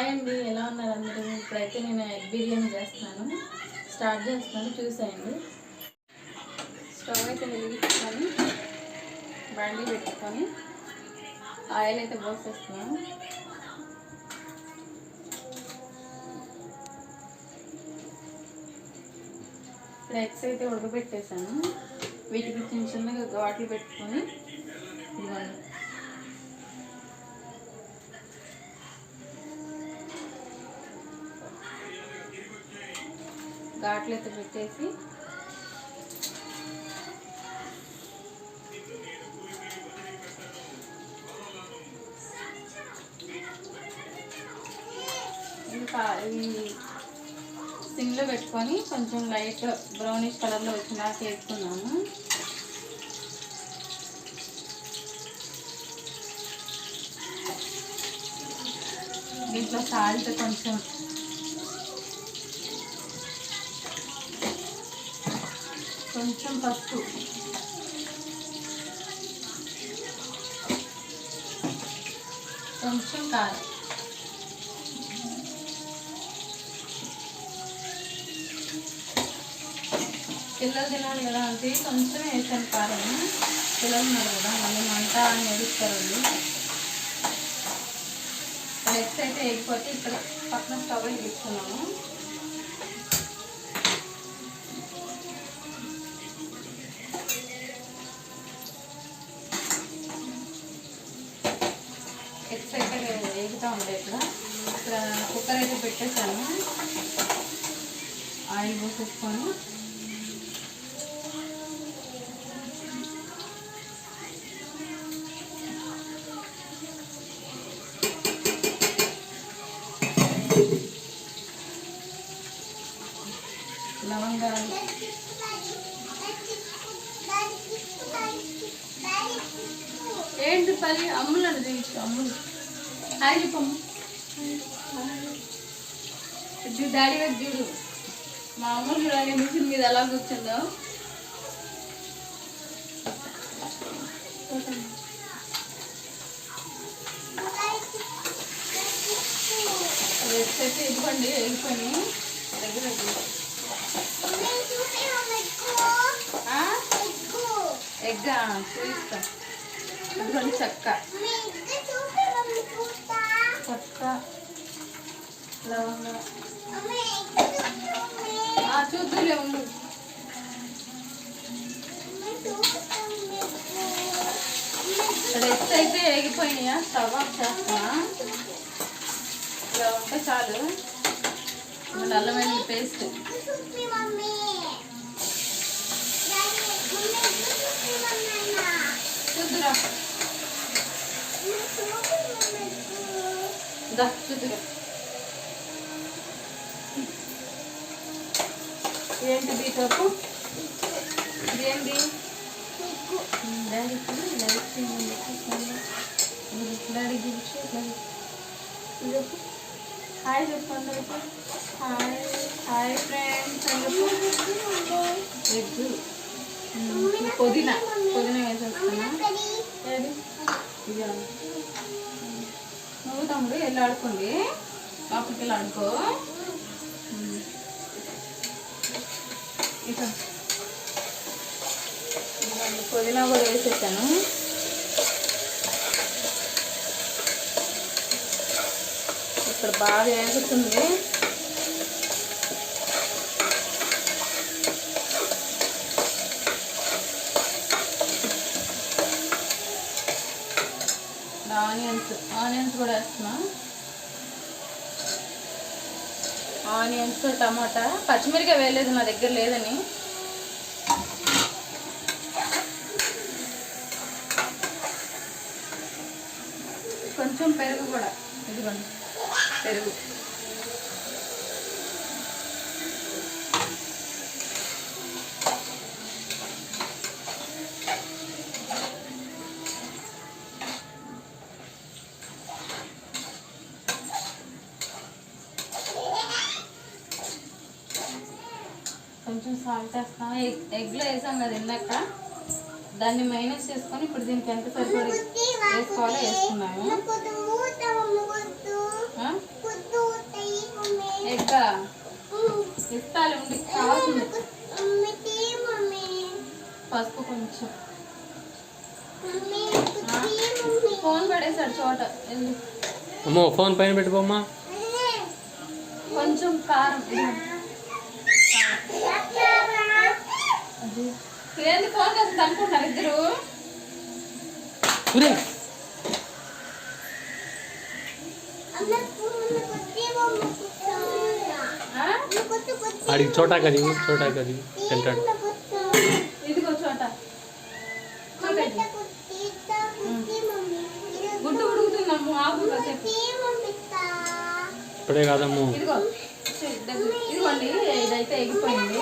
Hi అండి, ఎలా ఉన్నారు అందరూ? ఇప్పుడైతే నేను ఎగ్ బిర్యానీ స్టార్ట్ చేస్తున్నాను, చూసేయండి. స్టవ్ అయితే వెలిగించుకొని బండి పెట్టుకొని ఆయిల్ అయితే పోసేస్తున్నాను. ఇప్పుడు ఎగ్స్ అయితే ఉడకబెట్టేసాను. వీటికి చిన్న చిన్నగా ఘాట్లు పెట్టుకొని ఇవ్వండి. ఘాట్లు అయితే పెట్టేసి ఇంకా సిమ్లో పెట్టుకొని కొంచెం లైట్ బ్రౌనిష్ కలర్లో వచ్చినాక వేసుకున్నాము. దీంట్లో సాల్ట్ కొంచెం పసుపు, కొంచెం కారం, పిల్లలు తినాలి కదా అంటే కొంచెం వేసాను కారం. పిల్లలు ఉన్నారు కదా, మళ్ళీ మంట అని ఏడుస్తారు వాళ్ళు. ఎగ్స్ అయితే ఎగిపోతే ఇక్కడ పక్కన స్టవ్ తీసుకున్నాము. ఎగ్స్ అయితే ఎగుతూ ఉంటాయి. ఇక్కడ కుక్కర్ అయితే పెట్టేసాను. ఆయిల్ పోసేసుకొని లవంగాలు, ఏంటి పది అమ్ములు అండి, అమ్ములు హాయ్ చెప్పమ్మ. డాడీ వైపు చూడు, మా అమ్ములు చూడాలి మిషన్ మీద ఎలా కూర్చుందో. అయితే ఇవ్వండి వెళ్ళిపోయి దగ్గర ఎగ్గా చూపిస్తా. ఇదిగోండి చెక్క లవంగా చూద్దులే ఉండు. ఇక్కడ ఎగ్స్ అయితే ఎగిపోయినాయా, స్టవ్ ఆఫ్ చేస్తున్నా. ఇలా ఉంటే చాలు. అల్లం వెల్లుల్లి పేస్ట్, చూద్దురా చూద్దురా. ఏంటి బీటోపు, ఇదేంటి డాడీ చెప్పు. హాయ్ చెప్పు అందరికి. హాయ్ హాయ్ ఫ్రెండ్స్ అని చెప్పు. ఎగ్ పుదీనా వేసేస్తున్నా. ఏది ఇది నువ్వు తమ్ముడు వెళ్ళి ఆడుకోండి, లోపలికి వెళ్ళి ఆడుకో. ఇక పుదీనా కూడా వేసేసాను. ఇక్కడ బాగా వేగుతుంది. ఆనియన్స్ కూడా వేస్తున్నా. ఆనియన్స్, టమాటా, పచ్చిమిరకాయ వేయలేదు నా దగ్గర లేదని. కొంచెం పెరుగు కూడా, ఇదిగోండి పెరుగు. కొంచెం సాల్ట్ వేస్తాను. ఎగ్లో వేసాం కదా ఇందాక, దాన్ని మైనస్ చేసుకొని ఇప్పుడు దీనికి ఎంత సరిపడి వేసుకోవాలో వేసుకున్నాము. ఇంకా ఇస్తాలు ఉండి కావాల్సింది పసుపు కొంచెం ఫోన్ పడేసాడు చోట అమ్మో ఫోన్ పైన పెట్టుకోమ్మా కొంచెం కారం ఏంది ఫోన్ చేస్తుంది అనుకుంటున్నారు ఇద్దరు ఆడికి చోటా కది తింటాడు ఇదిగో చోట గుడ్డు ఉడుకుతుందమ్ము ఆకు కాసేపు ఇప్పుడే కాదమ్ము ఇదిగో ఇదిగోండి ఇదైతే ఎగిపోయింది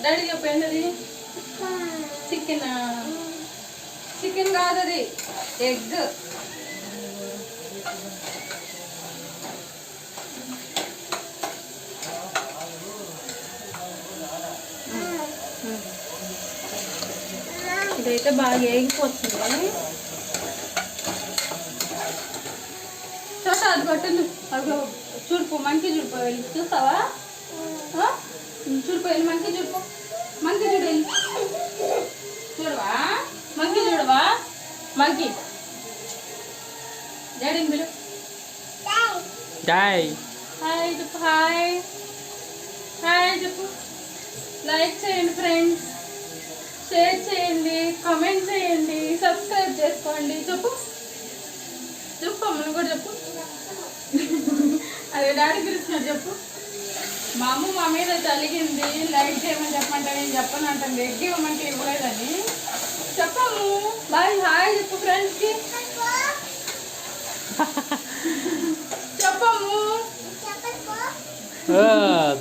డాడీ చెప్పండి అది చికెన్ కాదు అది ఎగ్ ఇదైతే బాగా ఏగిపోతుంది చోట అది కొట్టండి అది చూడుపు మంకి చూడుపు వెళ్ళి చూస్తావా చూడుపు వెళ్ళి మంకి చూడుపు మంకి చూడు వెళ్ళి చూడవా మంకి డాడీని పిలు హాయ్ చెప్పు హాయ్ చెప్పు లైక్ చేయండి ఫ్రెండ్స్ షేర్ చేయండి కామెంట్ చేయండి సబ్స్క్రైబ్ చేసుకోండి చెప్పు అమ్మను కూడా చెప్పు అదే డాడీ పిలుస్తున్నాడు చెప్పు మా అమ్మ మా మీద చలిగింది లైక్ చేయమని చెప్పమంటే నేను చెప్పను అంటుంది ఎగ్ ఇవ్వమంటే ఇవ్వలేదని చెప్పము బాయ్ హాయ్ చెప్పు ఫ్రెండ్స్కి చెప్పము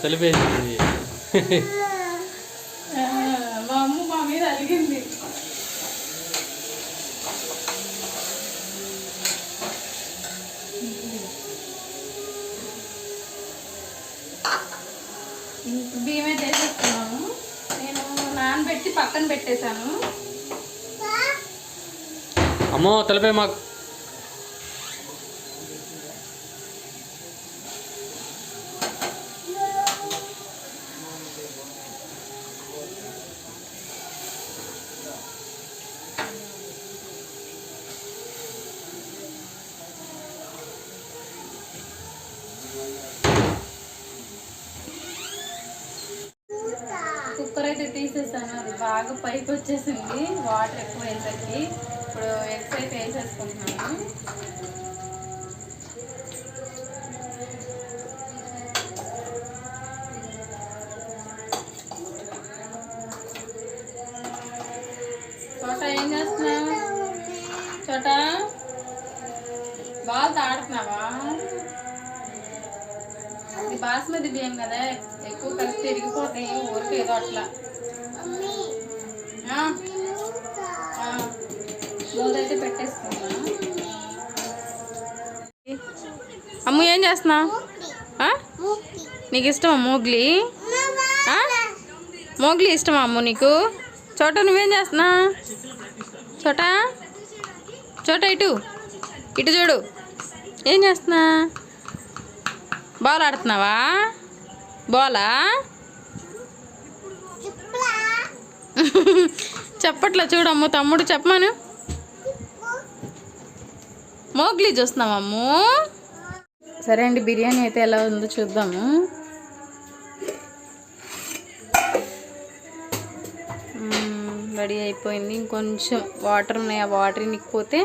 తెలిపేసింది మా అమ్మ మా మీద అలిగింది బియ్యం అయితే వేసేస్తున్నాను నేను నానబెట్టి పక్కన పెట్టేశాను అమ్మో తెలిపే మాకు కుక్కర్ అయితే తీసేసాను అది బాగా పైకి వచ్చేసింది వాటర్ ఎక్కువ వేసేసి ఇప్పుడు ఎగ్స్ అయితే వేసేసుకుంటున్నాను చోట ఏం చేస్తున్నావు చోట బాగా ఆడుతున్నావా ఇది బాస్మతి బియ్యం కదా ఎక్కువ కలిసి తిరిగిపోతాయి ఊరికి ఏదో అట్లా మూదైతే పెట్టేసుకున్నా అమ్ము ఏం చేస్తున్నావు నీకు ఇష్టమా మోగ్లీ మోగ్లీ ఇష్టమా అమ్ము నీకు చోట నువ్వేం చేస్తున్నా చోట ఇటు చూడు ఏం చేస్తున్నా బాల్ ఆడుతున్నావా బాలా చెప్పట్లా చూడమ్ము తమ్ముడు చెప్పమాను మోగ్లీ చూస్తున్నావమ్ము సరే అండి బిర్యానీ అయితే ఎలా ఉందో చూద్దాము రెడీ అయిపోయింది ఇంకొంచెం వాటర్ ఉన్నాయి ఆ వాటర్ నిక్కిపోతే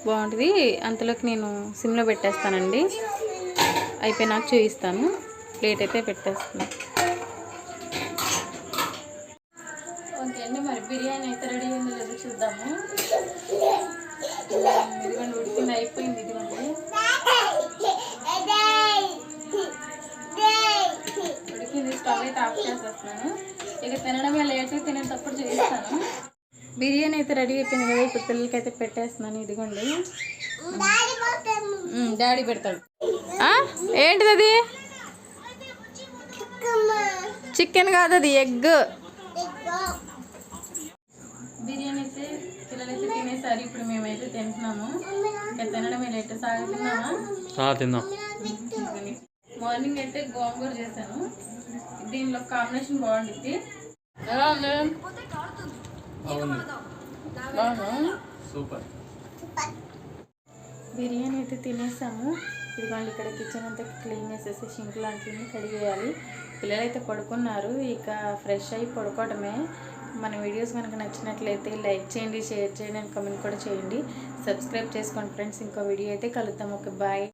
బాగుంటుంది అంతలోకి నేను సిమ్లో పెట్టేస్తానండి అయిపోయినాక చూపిస్తాను ప్లేట్ అయితే పెట్టేస్తాను ఓకే అండి మరి బిర్యానీ అయితే రెడీ అయిందో లేదో చూద్దాము ఇదిగోండి ఉడికింది అయిపోయింది ఇదిగోండి ఉడికింది స్టవ్ అయితే ఆఫ్ చేసేస్తున్నాను ఇక తినడమే లేట్ తినేటప్పుడు చూపిస్తాను బిర్యానీ అయితే రెడీ అయిపోయింది కదా ఇప్పుడు పిల్లలకి అయితే పెట్టేస్తున్నాను ఇదిగోండి డాడీ పెడతాడు ఏంటిది అది చికెన్ కాదు అది ఎగ్ బిర్యానీ అయితే సరే ఇప్పుడు మేమైతే తింటున్నాము. ఇంకా తినడం లేట్ సాగుతున్నామా. తిందాం. మార్నింగ్ అయితే గోంగూర చేశాను. దీనిలో కాంబినేషన్ బాగుంటుంది. ఎలా ఉంది? సూపర్. బిర్యానీ అయితే తినేసాము. ఇదిగోండి ఇక్కడ కిచెన్ అంతా క్లీన్ చేసేసి షింక్ లాంటివి కడిగేయాలి. పిల్లలు అయితే పడుకున్నారు, ఇక ఫ్రెష్ అయ్యి పడుకోవడమే. మన వీడియోస్ కనుక నచ్చినట్లయితే లైక్ చేయండి, షేర్ చేయండి అండ్ కామెంట్ కూడా చేయండి. సబ్స్క్రైబ్ చేసుకోండి ఫ్రెండ్స్. ఇంకో వీడియో అయితే కలుద్దాం. Okay, bye.